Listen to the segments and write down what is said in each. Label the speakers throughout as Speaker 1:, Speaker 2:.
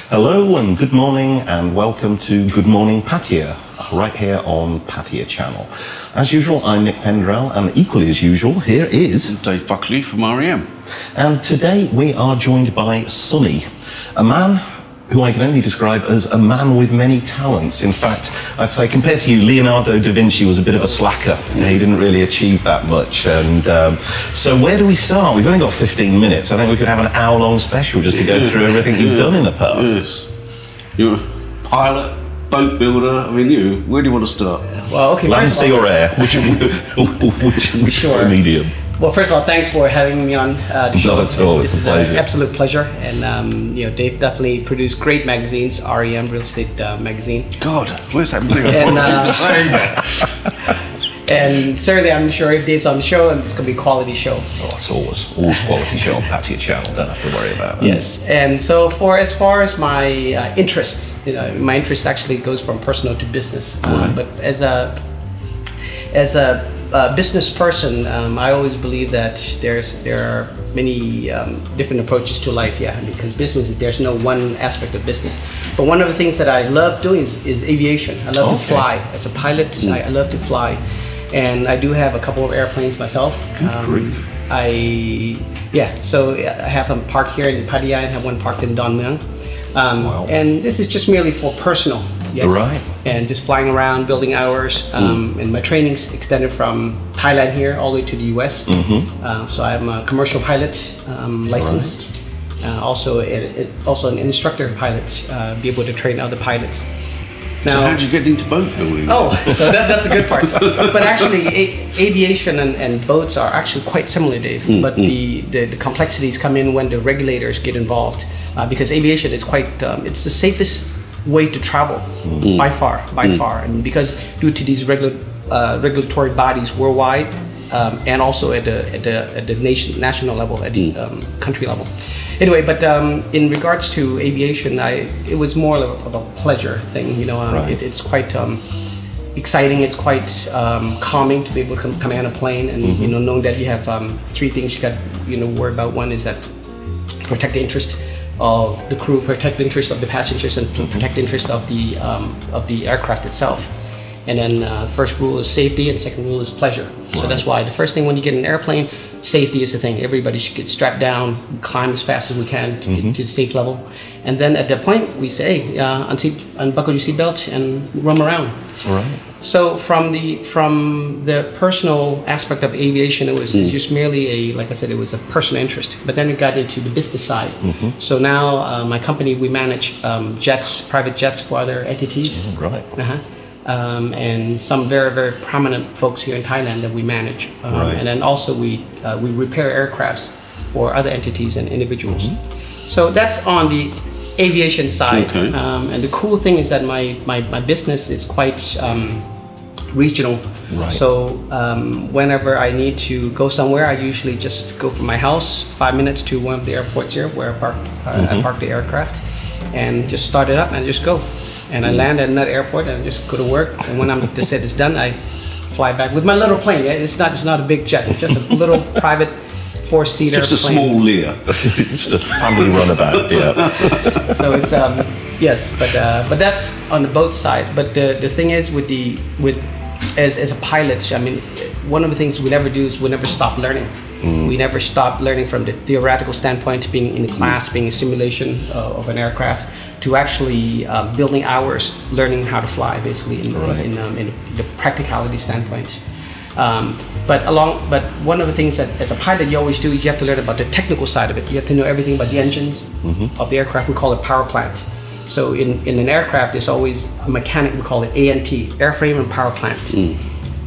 Speaker 1: Hello and good morning and welcome to Good Morning Pattaya, right here on Pattaya Channel. As usual, I'm Nick Pendrell, and equally as usual, here is
Speaker 2: Dave Buckley from REM.
Speaker 1: And today we are joined by Sonny, a man who I can only describe as a man with many talents. In fact, I'd say compared to you, Leonardo da Vinci was a bit of a slacker. He didn't really achieve that much. And so where do we start? We've only got 15 minutes. I think we could have an hour-long special just to go through everything you've done in the past.
Speaker 2: Yes. You're a pilot, boat builder. I mean, where do you want to start?
Speaker 3: Well, okay.
Speaker 1: Land, sea or air? Which
Speaker 3: sure.
Speaker 1: medium?
Speaker 3: Well, first of all, thanks for having me on the show.
Speaker 1: Not at all. It's a pleasure.
Speaker 3: This is an absolute pleasure. And, Dave definitely produced great magazines, REM, Real Estate Magazine.
Speaker 2: God, where's that bloody apology for saying that?
Speaker 3: And certainly, I'm sure if Dave's on the show, it's going to be a quality show.
Speaker 1: Oh, it's always quality show on Pattaya Channel. Don't have to worry about it.
Speaker 3: Yes. And so as far as my interests, my interest actually goes from personal to business.
Speaker 1: Right.
Speaker 3: But as a business person, I always believe that there are many different approaches to life. Yeah, because business, there's no one aspect of business. But one of the things that I love doing is aviation. I love to fly. As a pilot, I love to fly, and I do have a couple of airplanes myself. So I have them parked here in Pattaya and have one parked in Don Mueang.
Speaker 1: Wow.
Speaker 3: And this is just merely for personal. Yes.
Speaker 1: Right.
Speaker 3: And just flying around, building hours. And my training's extended from Thailand here all the way to the US. So I'm a commercial pilot licensed.
Speaker 1: Right.
Speaker 3: Also an instructor pilot, be able to train other pilots. Now,
Speaker 2: so how did you get into boat building?
Speaker 3: Oh, so that's a good part. But actually, aviation and boats are actually quite similar, Dave. But the complexities come in when the regulators get involved. Because aviation is quite, it's the safest way to travel by far, and because due to these regulatory bodies worldwide, and also at the national level, at the country level. Anyway, but in regards to aviation, it was more of a pleasure thing.
Speaker 1: Right.
Speaker 3: It's quite exciting. It's quite calming to be able to command a plane, and knowing that you have three things you got worry about. One is that protect the interest of the crew, protect the interest of the passengers, and protect the interest of the aircraft itself. And then first rule is safety, and second rule is pleasure. So that's why the first thing when you get in an airplane, safety is the thing. Everybody should get strapped down, climb as fast as we can to get to the safe level. And then at that point, we say, hey, unbuckle your seatbelt and roam around.
Speaker 1: All right.
Speaker 3: So from the personal aspect of aviation, it was just merely like I said, it was a personal interest. But then it got into the business side. So now my company, we manage jets, private jets for other entities.
Speaker 1: Right.
Speaker 3: And some very, very prominent folks here in Thailand that we manage. And then also we repair aircrafts for other entities and individuals. So that's on the aviation side.
Speaker 2: Okay.
Speaker 3: And the cool thing is that my business is quite regional.
Speaker 1: Right.
Speaker 3: So whenever I need to go somewhere, I usually just go from my house 5 minutes to one of the airports here where I park the aircraft, and just start it up and just go. And I land at another airport and just go to work. And when the set is done, I fly back with my little plane. It's not a big jet. It's just a little private four-seater plane.
Speaker 2: Just a small Lear.
Speaker 1: Just a family runabout. Yeah.
Speaker 3: So it's yes, but that's on the boat side. But the thing is as a pilot, I mean, one of the things we never do is we never stop learning. We never stop learning from the theoretical standpoint, being in class, being a simulation of an aircraft, to actually building hours, learning how to fly, basically in the practicality standpoint. But one of the things that as a pilot you always do is you have to learn about the technical side of it. You have to know everything about the engines of the aircraft. We call it power plant. So in an aircraft, there's always a mechanic. We call it ANP, airframe and power plant.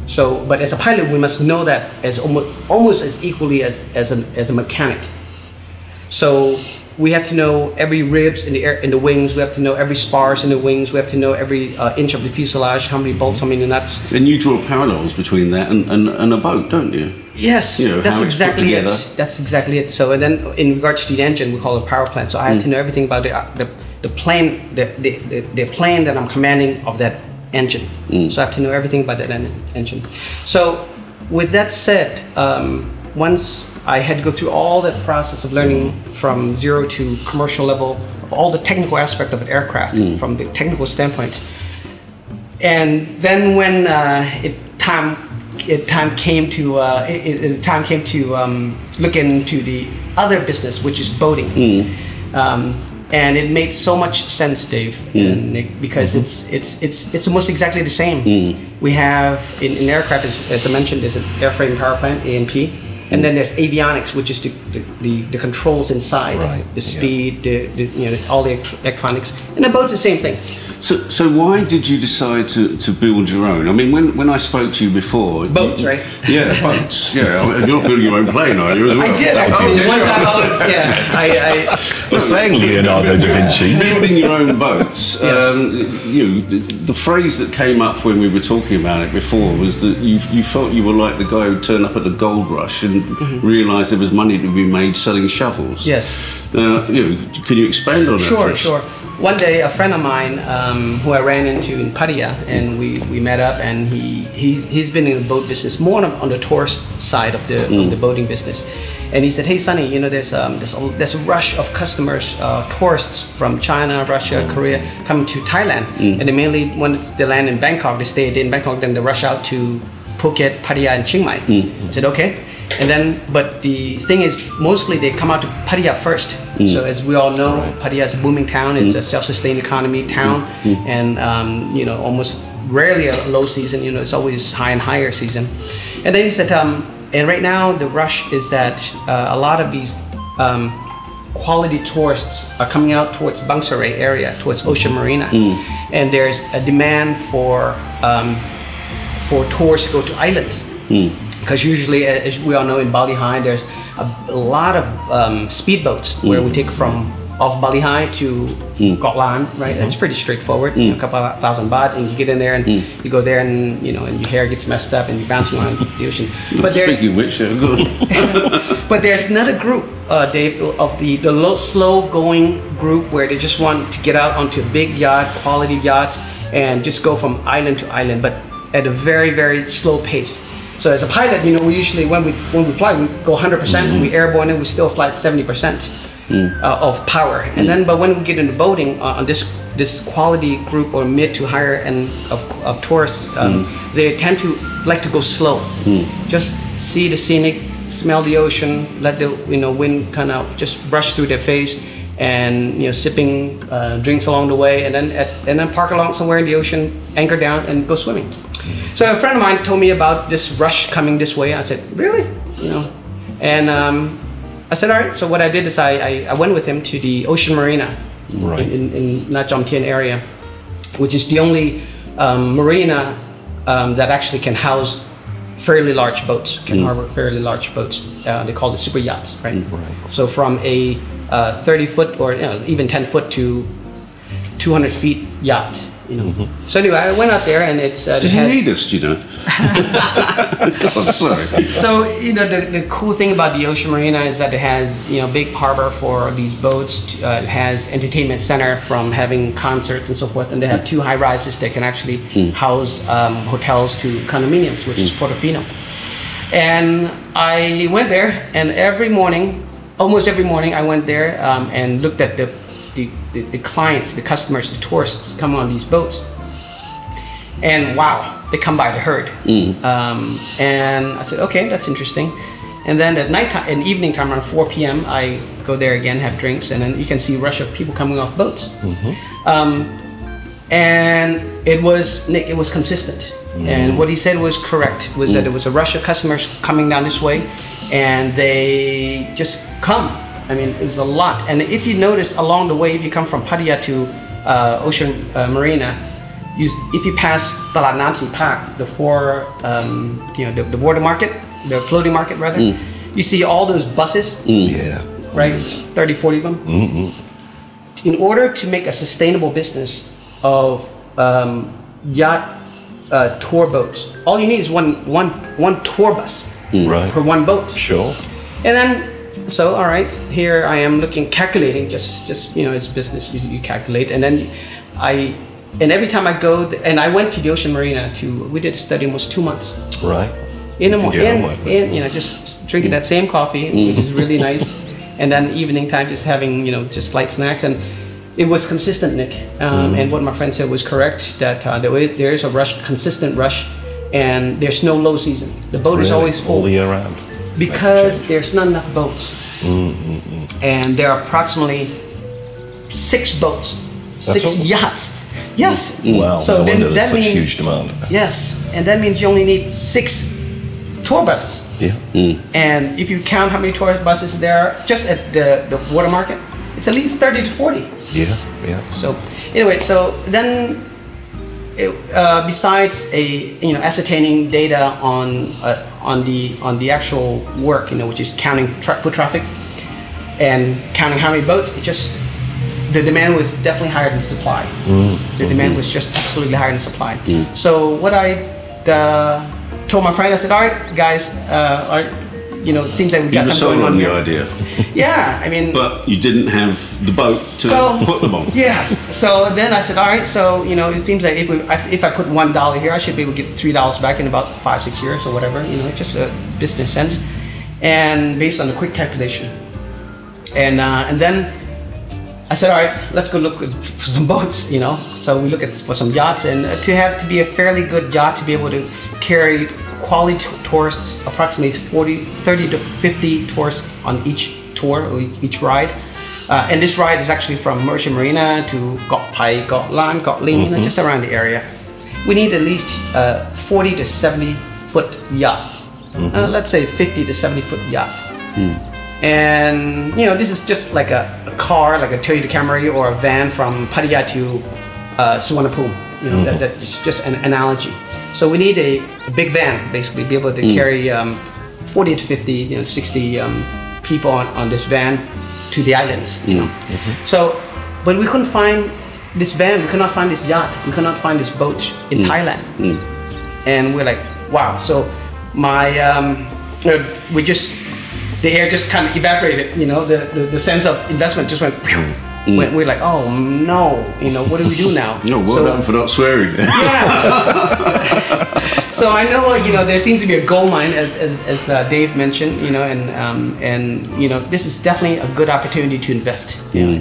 Speaker 3: So, but as a pilot, we must know that as almost as equally as a mechanic. So we have to know every ribs in the wings. We have to know every spars in the wings. We have to know every inch of the fuselage, how many bolts, how many nuts.
Speaker 2: And you draw parallels between that and a boat, don't you?
Speaker 3: Yes, that's exactly it. That's exactly it. So, and then in regards to the engine, we call it power plant. So I have to know everything about the plane, the plane that I'm commanding of that engine. So I have to know everything about that engine. So with that said, once I had to go through all that process of learning from zero to commercial level of all the technical aspect of an aircraft from the technical standpoint. And then when time came to look into the other business, which is boating. And it made so much sense, Dave, and Nick, because it's almost exactly the same. We have in aircraft, as I mentioned, there's an airframe power plant, A&P, and then there's avionics, which is the controls inside, the speed, all the electronics, and the boat's the same thing.
Speaker 2: So why did you decide to build your own? I mean, when I spoke to you before...
Speaker 3: Boats, right?
Speaker 2: Yeah, boats. Yeah, and you're building your own plane, are you, as well?
Speaker 3: I did, actually. One time I was, I
Speaker 1: was saying Leonardo da Vinci.
Speaker 2: Building your own boats. The phrase that came up when we were talking about it before was that you felt you were like the guy who turned up at the gold rush and realised there was money to be made selling shovels.
Speaker 3: Yes.
Speaker 2: Can you expand on that?
Speaker 3: Sure. One day, a friend of mine who I ran into in Pattaya, and we met up, and he's been in the boat business more on the tourist side of the boating business, and he said, "Hey, Sonny, there's a rush of customers, tourists from China, Russia, Korea coming to Thailand, and they mainly once they land in Bangkok, they stay in Bangkok, then they rush out to Phuket, Pattaya, and Chiang Mai." I said, "Okay." And then, but the thing is, mostly they come out to Pattaya first. So as we all know, Pattaya is a booming town. It's a self-sustained economy town, and almost rarely a low season. It's always high and higher season. And then he said, and right now the rush is that a lot of these quality tourists are coming out towards Bangsaray area, towards Ocean Marina, and there's a demand for tours to go to islands. Because usually, as we all know, in Bali High, there's a lot of speedboats where we take from off Bali High to Koh Lan, right? That's pretty straightforward, a couple of thousand baht, and you get in there and you go there and and your hair gets messed up and you're bouncing around the ocean. But
Speaker 2: speaking of which, good.
Speaker 3: But there's another group, Dave, of the slow going group where they just want to get out onto a big yacht, quality yacht, and just go from island to island, but at a very, very slow pace. So as a pilot, we usually when we fly, we go 100%. We airborne it, we still fly at 70% of power. And then, but when we get into boating on this quality group or mid to higher end of tourists, they tend to like to go slow. Just see the scenic, smell the ocean, let the wind kind of just brush through their face, and sipping drinks along the way, and then park along somewhere in the ocean, anchor down, and go swimming. So a friend of mine told me about this rush coming this way. I said, "Really?" And I said, "All right." So what I did is I went with him to the Ocean Marina in Nha Chom Tien area, which is the only marina that actually can house fairly large boats, can harbor fairly large boats. They call it super yachts, right? So from a 30-foot or even 10-foot to 200 feet yacht. So anyway, I went out there, and it's.
Speaker 2: Did he need us? Oh, sorry.
Speaker 3: So the cool thing about the Ocean Marina is that it has big harbor for these boats. It has entertainment center from having concerts and so forth, and they have 2 high rises that can actually house hotels to condominiums, which is Portofino. And I went there, and almost every morning, I went there and looked at the clients, the customers, the tourists come on these boats, and wow, they come by the herd. And I said, okay, that's interesting. And then at nighttime, in evening time, around 4 p.m., I go there again, have drinks, and then you can see a rush of people coming off boats. And it was consistent. And what he said was correct, was that it was a rush of customers coming down this way, and they just come. I mean, it was a lot. And if you notice along the way, if you come from Pattaya to Ocean Marina, if you pass Talat Nam Si Pak, the the border market, the floating market rather, you see all those buses, right? 30, 40 of them. In order to make a sustainable business of yacht tour boats, all you need is one tour bus per one boat.
Speaker 1: Sure.
Speaker 3: And then, so all right, here I am calculating, just it's business. You calculate, and then every time I go, and I went to the Ocean Marina we did a study almost 2 months.
Speaker 1: Right.
Speaker 3: In the morning, just drinking that same coffee, which is really nice, and then evening time just having just light snacks, and It was consistent, Nick, and what my friend said was correct. That there is a consistent rush, and there's no low season. The boat is always full
Speaker 1: all the year round.
Speaker 3: because there's not enough boats, and there are approximately 6 boats,
Speaker 1: That's
Speaker 3: 6
Speaker 1: all?
Speaker 3: yachts. Yes.
Speaker 1: Wow.
Speaker 3: So
Speaker 1: no
Speaker 3: then
Speaker 1: wonder there's
Speaker 3: that
Speaker 1: such
Speaker 3: means
Speaker 1: huge demand.
Speaker 3: yes, and that means you only need 6 tour buses.
Speaker 1: Yeah.
Speaker 3: And if you count how many tour buses there are just at the water market, it's at least 30 to 40.
Speaker 1: Yeah. Yeah.
Speaker 3: So anyway, so then besides ascertaining data on the actual work, which is counting foot traffic and counting how many boats, the demand was definitely higher than supply. The demand was just absolutely higher than supply. So what I told my friend, I said, all right, guys, it seems like we got something going on
Speaker 2: the
Speaker 3: here.
Speaker 2: idea.
Speaker 3: Yeah, I mean.
Speaker 2: But you didn't have the boat to put them on.
Speaker 3: Yes. So then I said, all right. So it seems like if I put $1 here, I should be able to get $3 back in about 5-6 years or whatever. It's just a business sense, and based on a quick calculation. And then I said, all right, let's go look for some boats. So we look for some yachts, and to be a fairly good yacht to be able to carry quality tourists, approximately 30 to 50 tourists on each tour or each ride. And this ride is actually from Merchant Marina to Got Pai, Got Lan, Got Ling, just around the area. We need at least 40 to 70 foot yacht. Let's say 50 to 70 foot yacht. And this is just like a car, like a Toyota Camry or a van from Pattaya to Suvarnabhumi. That's just an analogy. So we need a big van, basically, be able to carry 40 to 50, 60 people on this van to the islands. So, but we couldn't find this van, we could not find this yacht, we could not find this boat in Thailand. And we're like, wow. So the air just kind of evaporated. The sense of investment just went. We're like, oh no, what do we do now?
Speaker 2: No, well done for not swearing.
Speaker 3: Yeah. So I know, there seems to be a gold mine, as Dave mentioned, and this is definitely a good opportunity to invest. And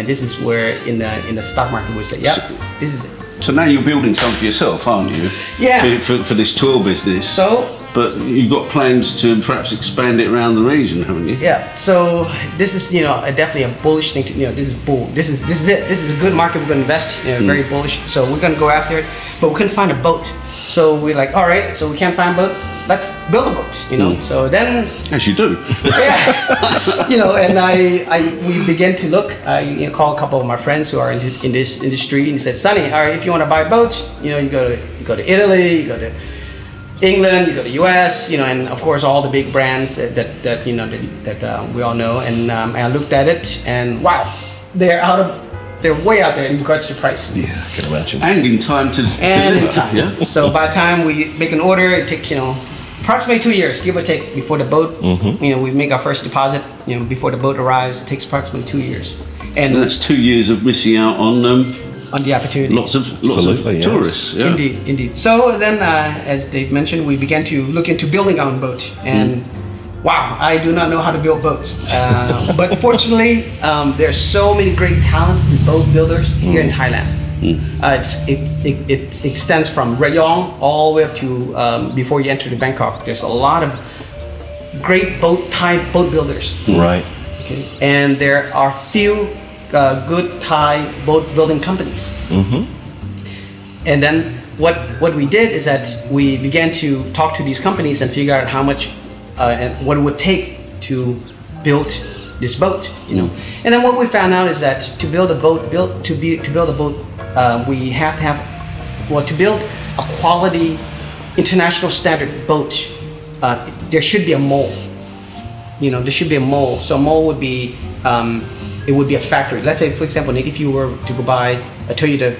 Speaker 3: this is where in the stock market we say, yeah, this is it.
Speaker 2: So now you're building something for yourself, aren't you?
Speaker 3: Yeah.
Speaker 2: For this tour business. But you've got plans to perhaps expand it around the region, haven't you?
Speaker 3: Yeah. So this is definitely a bullish thing to this is bull. This is it. This is a good market we're going to invest. Very bullish. So we're going to go after it, but we couldn't find a boat. So we're like, all right. So we can't find a boat. Let's build a boat. So then.
Speaker 2: As you do.
Speaker 3: Yeah. And we began to look. I called a couple of my friends who are in this industry and said, Sonny, all right, if you want to buy a boat, you go to Italy, you go to England, you go to US, and of course all the big brands that we all know. And I looked at it, and wow, they're way out there in regards to price.
Speaker 1: Yeah, I can imagine.
Speaker 2: And in time to deliver.
Speaker 3: In time.
Speaker 2: Yeah.
Speaker 3: So by the time we make an order, it takes approximately 2 years, give or take, before the boat. We make our first deposit. Before the boat arrives, it takes approximately 2 years.
Speaker 2: And that's 2 years of missing out on
Speaker 3: the opportunity.
Speaker 2: Lots of tourists. Yeah.
Speaker 3: Indeed. So then, as Dave mentioned, we began to look into building our own boat. And wow, I do not know how to build boats. But fortunately, there are so many great talents in boat builders here in Thailand. It extends from Rayong all the way up to before you enter to Bangkok. There's a lot of great Thai boat builders.
Speaker 1: Right.
Speaker 3: Okay. And there are few good Thai boat building companies. And then what we did is that we began to talk to these companies and figure out how much and what it would take to build this boat. And then what we found out is that to build a boat, we have to have to build a quality international standard boat. There should be a mold. There should be a mold. So a mold would be it would be a factory. Let's say, for example, Nick, if you were to go buy a Toyota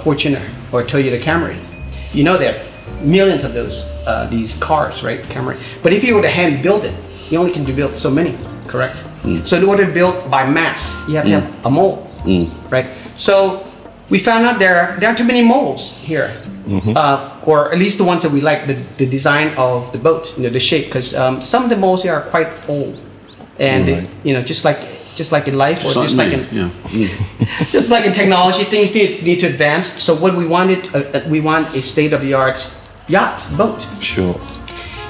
Speaker 3: Fortuner or a Toyota Camry, there are millions of these cars, right? Camry. But if you were to hand build it, you only can build so many, correct? So in order to build by mass, you have to have a mold, right? So we found out there aren't too many molds here, or at least the ones that we like, the design of the boat, the shape, because some of the molds here are quite old, and just like just like in life, or just like in just like in technology, things need to advance. So what we wanted, we want a state-of-the-art yacht boat.
Speaker 1: Sure.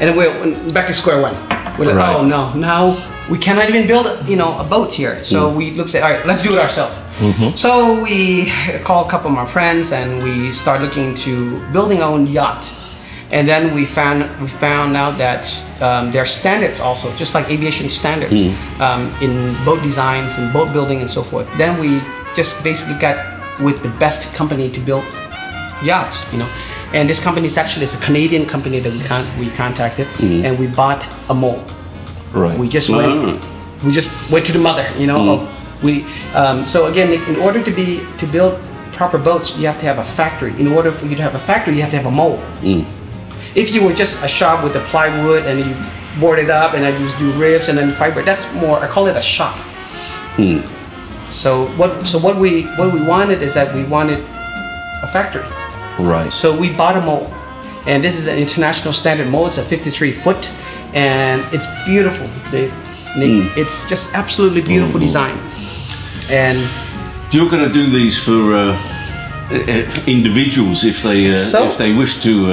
Speaker 3: And then we're back to square one. We're like, oh no, now we cannot even build a boat here. So we looked at, all right, let's do it ourselves. So we called a couple of my friends and we started looking into building our own yacht. And then we found out that there are standards also, just like aviation standards, in boat designs and boat building and so forth. Then we just basically got with the best company to build yachts, And this company is actually a Canadian company that we contacted, and we bought a mold.
Speaker 1: Right.
Speaker 3: We just went to the mother, of so again, in order to build proper boats, you have to have a factory. In order for you to have a factory, you have to have a mold. If you were just a shop with the plywood and you board it up and then you just do ribs and then fiber, that's more, I call it a shop. So what we wanted is that we wanted a factory.
Speaker 1: Right.
Speaker 3: So we bought a mold, and this is an international standard mold. It's a 53 foot, and it's beautiful. It's just absolutely beautiful design. And
Speaker 2: you're going to do these for individuals if they wish to,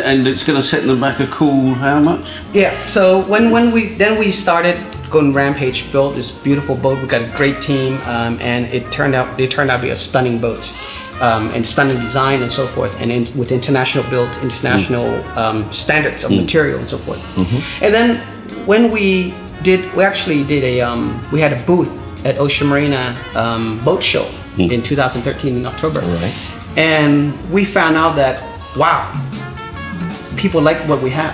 Speaker 2: and it's going to set them back a cool how much?
Speaker 3: Yeah. So when we started going rampage, built this beautiful boat. We got a great team, and they turned out to be a stunning boat. And stunning design and so forth, and with international standards of material and so forth. And then when we actually did we had a booth at Ocean Marina boat show in 2013 in October, and we found out that wow, people like what we have,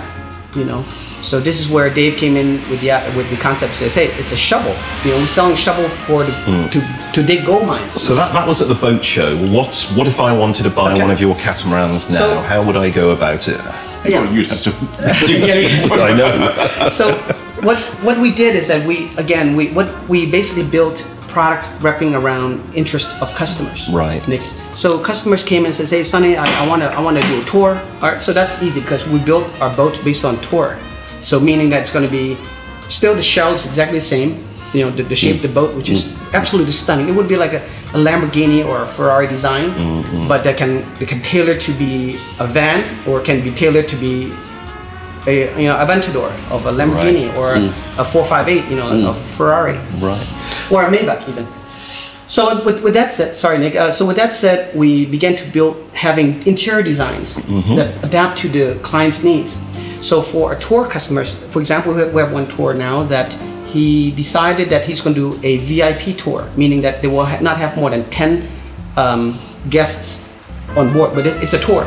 Speaker 3: So this is where Dave came in with the concept. Says, hey, it's a shovel. We're selling shovel for to dig gold mines.
Speaker 1: So that was at the boat show. What if I wanted to buy one of your catamarans now? How would I go about it?
Speaker 2: Well, you'd have to dig deep.
Speaker 1: I know.
Speaker 3: So what we did is that we basically built products wrapping around interest of customers.
Speaker 1: Right.
Speaker 3: Nick. So customers came and says, hey, Sonny, I want to do a tour. All right. So that's easy because we built our boat based on tour. So meaning that it's going to be still the shell is exactly the same, the shape of the boat, which is absolutely stunning. It would be like a Lamborghini or a Ferrari design, but it can tailor to be a van, or it can be tailored to be a Aventador of a Lamborghini, or a 458, of Ferrari, or a Maybach even. So with that said, sorry Nick. So with that said, we began to build having interior designs that adapt to the client's needs. So for our tour customers, for example, we have one tour now that he decided that he's going to do a VIP tour, meaning that they will not have more than 10 guests on board, but it's a tour.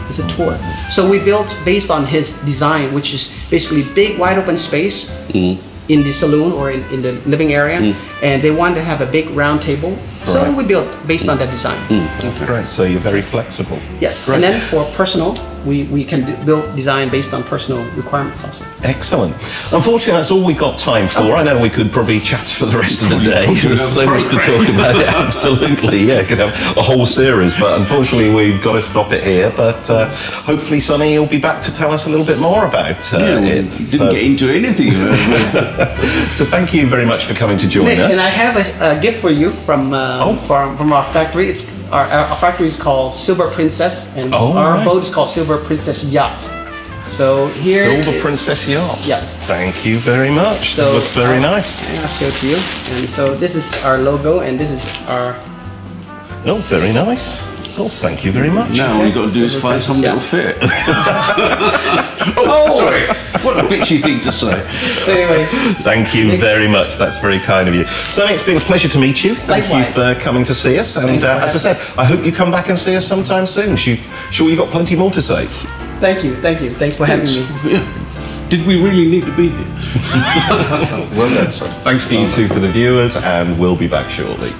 Speaker 3: It's a tour. So we built based on his design, which is basically big, wide open space in the saloon or in the living area, and they wanted to have a big round table. So we built based on that design.
Speaker 1: That's great. So you're very flexible.
Speaker 3: Yes. Right. And then for personal, we can build design based on personal requirements also.
Speaker 1: Excellent. Unfortunately, that's all we got time for. I know we could probably chat for the rest of the day. There's so much to talk about. Absolutely, could have a whole series, but unfortunately we've got to stop it here. But hopefully, Sonny, you'll be back to tell us a little bit more about it.
Speaker 2: Didn't get into anything.
Speaker 1: So thank you very much for coming to join
Speaker 3: Nick,
Speaker 1: us.
Speaker 3: And I have a gift for you from our factory. It's our factory is called Silver Princess, and our boat is called Silver Princess Yacht. So here,
Speaker 1: Silver Princess Yacht.
Speaker 3: Yeah.
Speaker 1: Thank you very much.
Speaker 3: So,
Speaker 1: that looks very nice.
Speaker 3: I'll show it to you. And so this is our logo, and this is our.
Speaker 1: Oh, very nice. Oh, thank you very much.
Speaker 2: Now all you've got to do is find something that'll fit. Sorry. What a bitchy thing to say.
Speaker 3: So anyway.
Speaker 1: Thank you very much. That's very kind of you. Sonny, it's been a pleasure to meet you. Thank you for coming to see us. And as I said, I hope you come back and see us sometime soon. Sure you've got plenty more to say.
Speaker 3: Thank you. Thanks for having me.
Speaker 2: Yeah. Did we really need to be here?
Speaker 1: Well done, sir. Thanks to you two for the viewers, and we'll be back shortly.